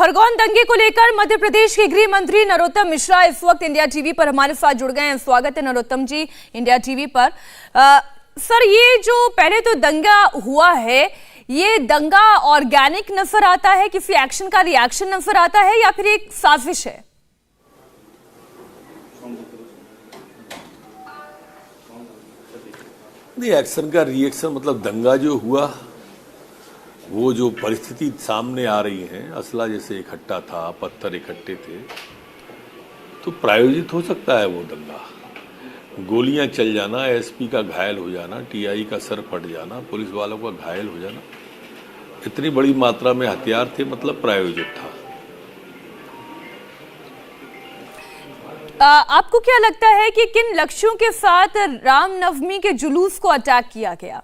खरगोन दंगे को लेकर मध्य प्रदेश के गृह मंत्री नरोत्तम मिश्रा इस वक्त इंडिया टीवी पर हमारे साथ जुड़ गए हैं। स्वागत है नरोत्तम जी इंडिया टीवी पर। सर, ये जो पहले तो दंगा हुआ है, ये दंगा ऑर्गेनिक नजर आता है, किसी एक्शन का रिएक्शन नजर आता है या फिर एक साजिश है? नहीं, एक्शन का रिएक्शन मतलब दंगा जो हुआ, वो जो परिस्थिति सामने आ रही है, असला जैसे इकट्ठा था, पत्थर इकट्ठे थे, तो प्रायोजित हो सकता है वो दंगा। गोलियां चल जाना, एसपी का घायल हो जाना, टीआई का सर फट जाना, पुलिस वालों का घायल हो जाना, इतनी बड़ी मात्रा में हथियार थे, मतलब प्रायोजित था। आपको क्या लगता है कि किन लक्ष्यों के साथ रामनवमी के जुलूस को अटैक किया गया?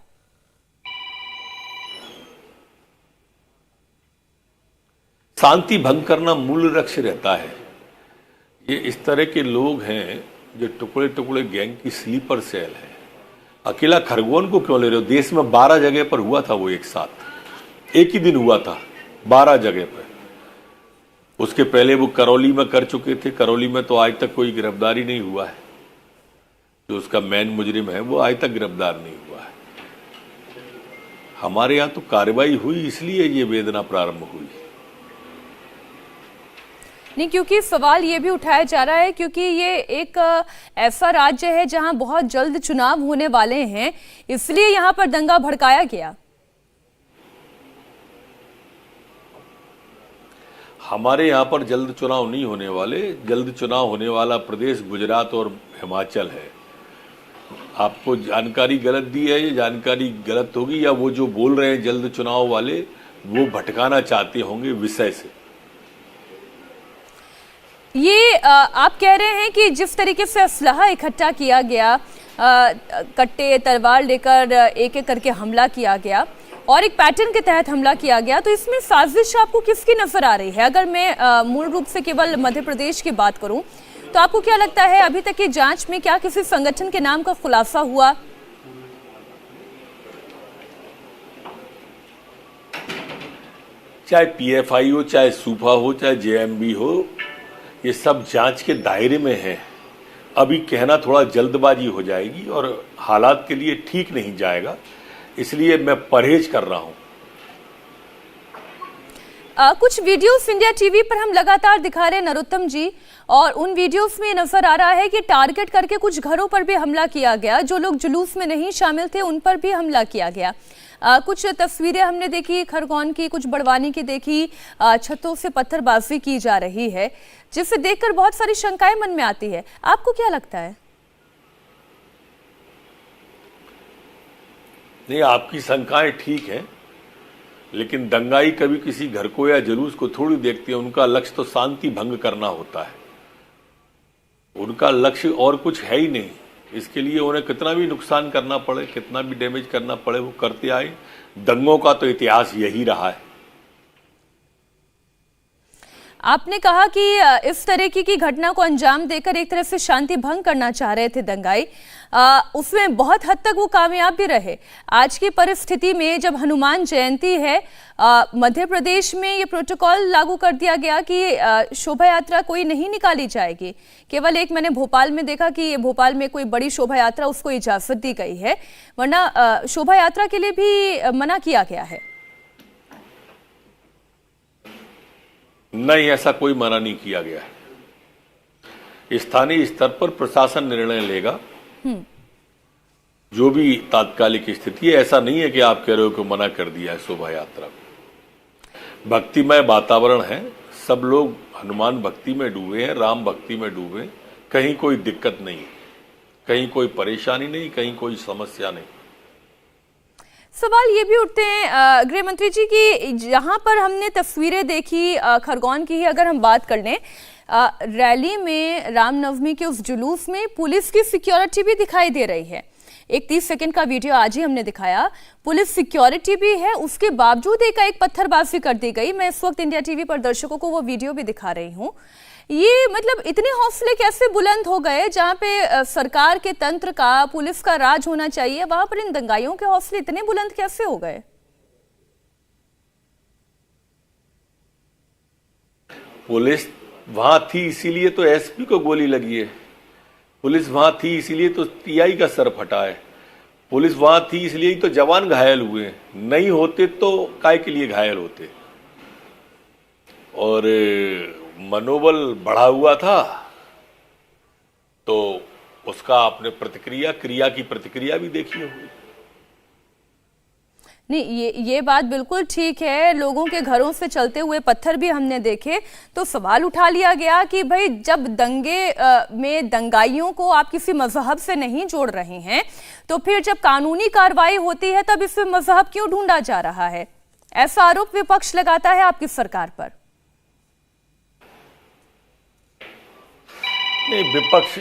शांति भंग करना मूल लक्ष्य रहता है। ये इस तरह के लोग हैं जो टुकड़े टुकड़े गैंग की स्लीपर सेल है। अकेला खरगोन को क्यों ले रहे हो? देश में 12 जगह पर हुआ था वो एक साथ, एक ही दिन हुआ था 12 जगह पर। उसके पहले वो करौली में कर चुके थे। करौली में तो आज तक कोई गिरफ्तारी नहीं हुआ है। जो उसका मेन मुजरिम है वो आज तक गिरफ्तार नहीं हुआ है। हमारे यहाँ तो कार्रवाई हुई, इसलिए ये वेदना प्रारंभ हुई। नहीं, क्योंकि सवाल ये भी उठाया जा रहा है क्योंकि ये एक ऐसा राज्य है जहां बहुत जल्द चुनाव होने वाले हैं, इसलिए यहां पर दंगा भड़काया गया। हमारे यहाँ पर जल्द चुनाव नहीं होने वाले। जल्द चुनाव होने वाला प्रदेश गुजरात और हिमाचल है। आपको जानकारी गलत दी है, ये जानकारी गलत होगी, या वो जो बोल रहे हैं जल्द चुनाव वाले वो भटकाना चाहते होंगे विषय से। ये आप कह रहे हैं कि जिस तरीके से असलहा इकट्ठा किया गया, कट्टे तलवार लेकर एक एक करके हमला किया गया और एक पैटर्न के तहत हमला किया गया, तो इसमें साजिश आपको किसकी नजर आ रही है? अगर मैं मूल रूप से केवल मध्य प्रदेश की बात करूं तो आपको क्या लगता है अभी तक की जांच में क्या किसी संगठन के नाम का खुलासा हुआ? चाहे पीएफआई हो, चाहे सूफा हो, चाहे जेएमबी हो, ये सब जांच के दायरे में है। अभी कहना थोड़ा जल्दबाजी हो जाएगी और हालात के लिए ठीक नहीं जाएगा, इसलिए मैं परहेज कर रहा हूं। कुछ वीडियोस इंडिया टीवी पर हम लगातार दिखा रहे हैं नरोत्तम जी, और उन वीडियोस में नजर आ रहा है कि टारगेट करके कुछ घरों पर भी हमला किया गया। जो लोग जुलूस में नहीं शामिल थे उन पर भी हमला किया गया। कुछ तस्वीरें हमने देखी खरगोन की, कुछ बड़वानी की देखी, छतों से पत्थरबाजी की जा रही है, जिसे देखकर बहुत सारी शंकाएं मन में आती है। आपको क्या लगता है? नहीं, आपकी शंकाएं ठीक हैं, लेकिन दंगाई कभी किसी घर को या जुलूस को थोड़ी देखती है। उनका लक्ष्य तो शांति भंग करना होता है। उनका लक्ष्य और कुछ है ही नहीं। इसके लिए उन्हें कितना भी नुकसान करना पड़े, कितना भी डैमेज करना पड़े, वो करते आए। दंगों का तो इतिहास यही रहा है। आपने कहा कि इस तरह की घटना को अंजाम देकर एक तरह से शांति भंग करना चाह रहे थे दंगाई। उसमें बहुत हद तक वो कामयाब भी रहे। आज की परिस्थिति में जब हनुमान जयंती है, मध्य प्रदेश में ये प्रोटोकॉल लागू कर दिया गया कि शोभा यात्रा कोई नहीं निकाली जाएगी। केवल एक मैंने भोपाल में देखा कि भोपाल में कोई बड़ी शोभा यात्रा, उसको इजाजत दी गई है, वरना शोभा यात्रा के लिए भी मना किया गया है। नहीं, ऐसा कोई मना नहीं किया गया है। स्थानीय स्तर पर प्रशासन निर्णय लेगा। जो भी तात्कालिक स्थिति है, ऐसा नहीं है कि आप कह रहे हो कि मना कर दिया है शोभा यात्रा को। भक्तिमय वातावरण है, सब लोग हनुमान भक्ति में डूबे हैं, राम भक्ति में डूबे हैं। कहीं कोई दिक्कत नहीं, कहीं कोई परेशानी नहीं, कहीं कोई समस्या नहीं। सवाल ये भी उठते हैं गृह मंत्री जी की, जहां पर हमने तस्वीरें देखी खरगोन की ही अगर हम बात कर लें, रैली में रामनवमी के उस जुलूस में पुलिस की सिक्योरिटी भी दिखाई दे रही है। एक 30 सेकंड का वीडियो आज ही हमने दिखाया, पुलिस सिक्योरिटी भी है, उसके बावजूद एक पत्थरबाजी कर दी गई। मैं इस वक्त इंडिया टीवी पर दर्शकों को वो वीडियो भी दिखा रही हूँ। ये मतलब इतने हौसले कैसे बुलंद हो गए? जहाँ पे सरकार के तंत्र का, पुलिस का राज होना चाहिए, वहां पर इन दंगाइयों के हौसले इतने बुलंद कैसे हो गए? पुलिस वहां थी इसीलिए तो एसपी को गोली लगी है, पुलिस वहां थी इसीलिए तो टीआई का सर फटा है, पुलिस वहां थी इसलिए ही तो जवान घायल हुए हैं, नहीं होते तो काय के लिए घायल होते। और मनोबल बढ़ा हुआ था तो उसका आपने क्रिया की प्रतिक्रिया भी देखी होगी। नहीं, ये बात बिल्कुल ठीक है। लोगों के घरों से चलते हुए पत्थर भी हमने देखे, तो सवाल उठा लिया गया कि भाई जब दंगे में दंगाइयों को आप किसी मजहब से नहीं जोड़ रहे हैं, तो फिर जब कानूनी कार्रवाई होती है तब इसमें मजहब क्यों ढूंढा जा रहा है? ऐसा आरोप विपक्ष लगाता है आपकी सरकार पर। नहीं, विपक्ष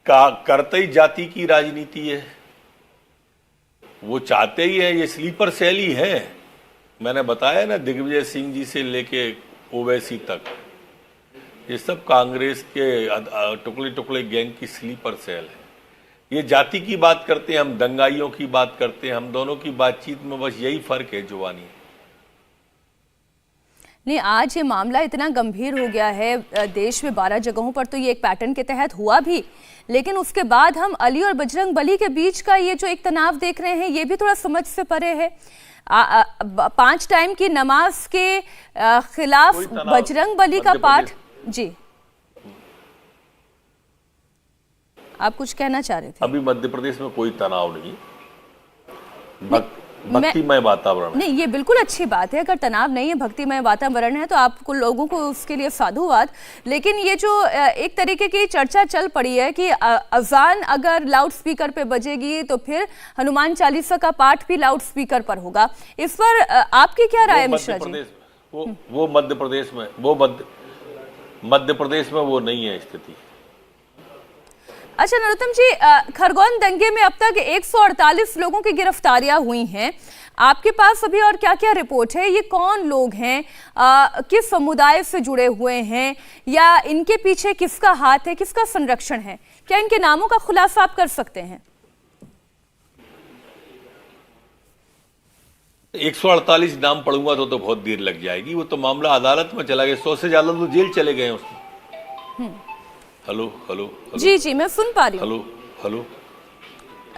का करते ही जाति की राजनीति है, वो चाहते ही है, ये स्लीपर सेल ही है। मैंने बताया ना, दिग्विजय सिंह जी से लेके ओवैसी तक ये सब कांग्रेस के टुकड़े टुकड़े गैंग की स्लीपर सेल है। ये जाति की बात करते हैं, हम दंगाइयों की बात करते हैं, हम दोनों की बातचीत में बस यही फर्क है, जुबानी। नहीं, आज ये मामला इतना गंभीर हो गया है, देश में 12 जगहों पर तो ये एक पैटर्न के तहत हुआ भी, लेकिन उसके बाद हम अली और बजरंग बली के बीच का ये जो एक तनाव देख रहे हैं, ये भी थोड़ा समझ से परे है। 5 टाइम की नमाज के खिलाफ बजरंग बली का पाठ। जी, आप कुछ कहना चाह रहे थे? अभी मध्य प्रदेश में कोई तनाव नहीं, भक्तिमय वातावरण। नहीं, ये बिल्कुल अच्छी बात है। अगर तनाव नहीं है, भक्तिमय वातावरण है, तो आपको लोगों को उसके लिए साधुवाद। लेकिन ये जो एक तरीके की चर्चा चल पड़ी है कि अजान अगर लाउड स्पीकर पे बजेगी तो फिर हनुमान चालीसा का पाठ भी लाउड स्पीकर पर होगा। इस पर आपकी क्या राय है मिश्रा जी? वो मध्य प्रदेश में वो नहीं है स्थिति। अच्छा नरोत्तम जी, खरगोन दंगे में अब तक 148 लोगों की गिरफ्तारियां हुई हैं। आपके पास अभी और क्या क्या रिपोर्ट है? ये कौन लोग हैं, किस समुदाय से जुड़े हुए हैं, या इनके पीछे किसका हाथ है, किसका संरक्षण है? क्या इनके नामों का खुलासा आप कर सकते हैं? 148 नाम पढ़ूंगा तो बहुत देर लग जाएगी। वो तो मामला अदालत में चला गया, 100 से ज्यादा तो जेल चले गए उसमें। हेलो हेलो जी जी, मैं सुन पा रही हूँ। हेलो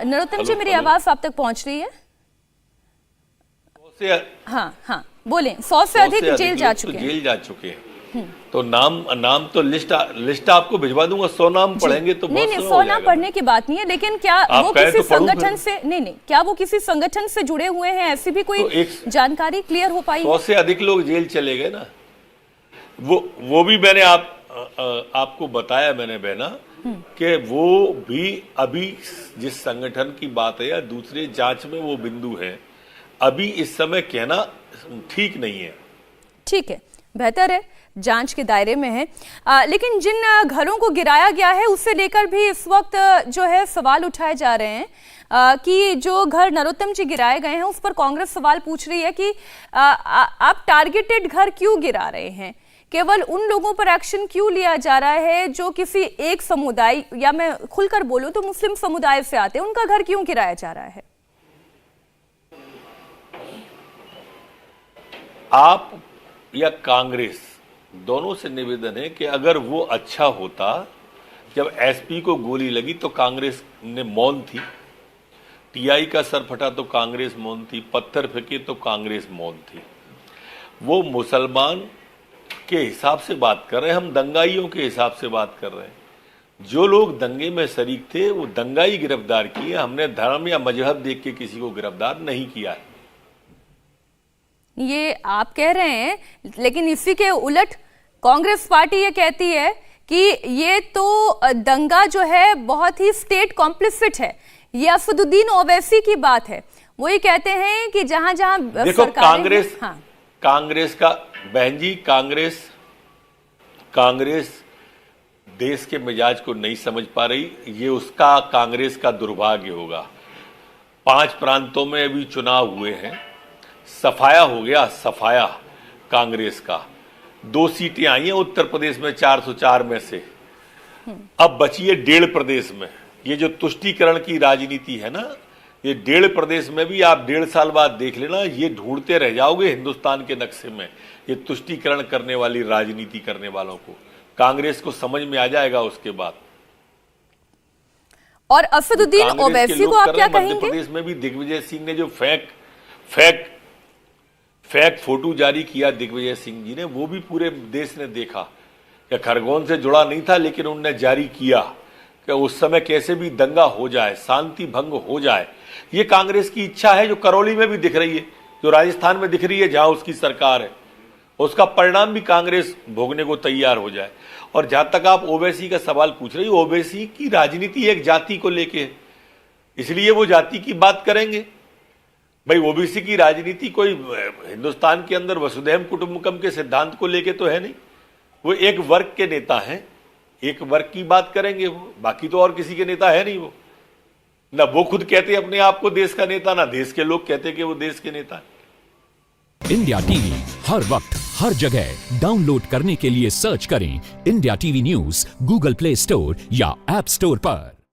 नरोत्तम जी, मेरी आवाज आप तक पहुंच रही है? हाँ, बोलें। 100 से अधिक जेल जा चुके हैं। तो नाम तो लिस्ट आपको भिजवा दूंगा। 100 नाम पढ़ेंगे तो नहीं, 100 नाम पढ़ने की बात नहीं है, लेकिन क्या वो किसी संगठन से क्या वो किसी संगठन से जुड़े हुए हैं? ऐसी भी कोई जानकारी क्लियर हो पाई? 100 से अधिक लोग जेल चले गए ना। वो भी मैंने आपको बताया मैंने बहना कि वो भी अभी जिस संगठन की बात है या दूसरे जांच में वो बिंदु है, अभी इस समय कहना ठीक नहीं है। ठीक है, बेहतर है, जांच के दायरे में है। लेकिन जिन घरों को गिराया गया है उससे लेकर भी इस वक्त जो है सवाल उठाए जा रहे हैं कि जो घर नरोत्तम जी गिराए गए हैं उस पर कांग्रेस सवाल पूछ रही है कि आप टारगेटेड घर क्यों गिरा रहे हैं? केवल उन लोगों पर एक्शन क्यों लिया जा रहा है जो किसी एक समुदाय, या मैं खुलकर बोलूं तो मुस्लिम समुदाय से आते हैं, उनका घर क्यों गिराया जा रहा है? आप या कांग्रेस दोनों से निवेदन है कि अगर वो अच्छा होता, जब एसपी को गोली लगी तो कांग्रेस ने मौन थी, टीआई का सर फटा तो कांग्रेस मौन थी, पत्थर फेंके तो कांग्रेस मौन थी। वो मुसलमान के हिसाब से बात कर रहे हैं, हम दंगाइयों के हिसाब से बात कर रहे हैं। जो लोग दंगे में शरीक थे वो दंगाई गिरफ्तार किए, हमने धर्म या मजहब देख के किसी को गिरफ्तार नहीं किया है। ये आप कह रहे हैं, लेकिन इसी के उलट कांग्रेस पार्टी ये कहती है कि ये तो दंगा जो है बहुत ही स्टेट कॉम्प्लिसिट है। ये असदुद्दीन ओवैसी की बात है। वो ये कहते हैं कि जहां जहां देखो कांग्रेस का बहन जी, कांग्रेस देश के मिजाज को नहीं समझ पा रही। ये उसका कांग्रेस का दुर्भाग्य होगा। 5 प्रांतों में अभी चुनाव हुए हैं, सफाया हो गया, सफाया कांग्रेस का। 2 सीटें आई हैं उत्तर प्रदेश में 404 में से, अब बची है 1.5 प्रदेश में। ये जो तुष्टीकरण की राजनीति है ना, ये 1.5 प्रदेश में भी आप 1.5 साल बाद देख लेना, ये ढूंढते रह जाओगे हिंदुस्तान के नक्शे में ये तुष्टीकरण करने वाली राजनीति करने वालों को। कांग्रेस को समझ में आ जाएगा उसके बाद। और असदुद्दीन ओवैसी को आप क्या कहेंगे? मध्य प्रदेश में भी दिग्विजय सिंह ने जो फेक फोटो जारी किया दिग्विजय सिंह जी ने, वो भी पूरे देश ने देखा कि खरगोन से जुड़ा नहीं था, लेकिन उन्होंने जारी किया कि उस समय कैसे भी दंगा हो जाए, शांति भंग हो जाए। ये कांग्रेस की इच्छा है जो करौली में भी दिख रही है, जो राजस्थान में दिख रही है जहां उसकी सरकार है। उसका परिणाम भी कांग्रेस भोगने को तैयार हो जाए। और जहां तक आप ओवैसी का सवाल पूछ रही, ओवैसी की राजनीति एक जाति को लेके है, इसलिए वो जाति की बात करेंगे। भाई ओबीसी की राजनीति कोई हिंदुस्तान के अंदर वसुधैव कुटुंबकम के सिद्धांत को लेके तो है नहीं, वो एक वर्ग के नेता हैं, एक वर्ग की बात करेंगे वो, बाकी तो और किसी के नेता है नहीं। वो ना वो खुद कहते अपने आप को देश का नेता, ना देश के लोग कहते कि वो देश के नेता है। इंडिया टीवी हर वक्त हर जगह डाउनलोड करने के लिए सर्च करें India TV news Google play store या ऐप स्टोर पर।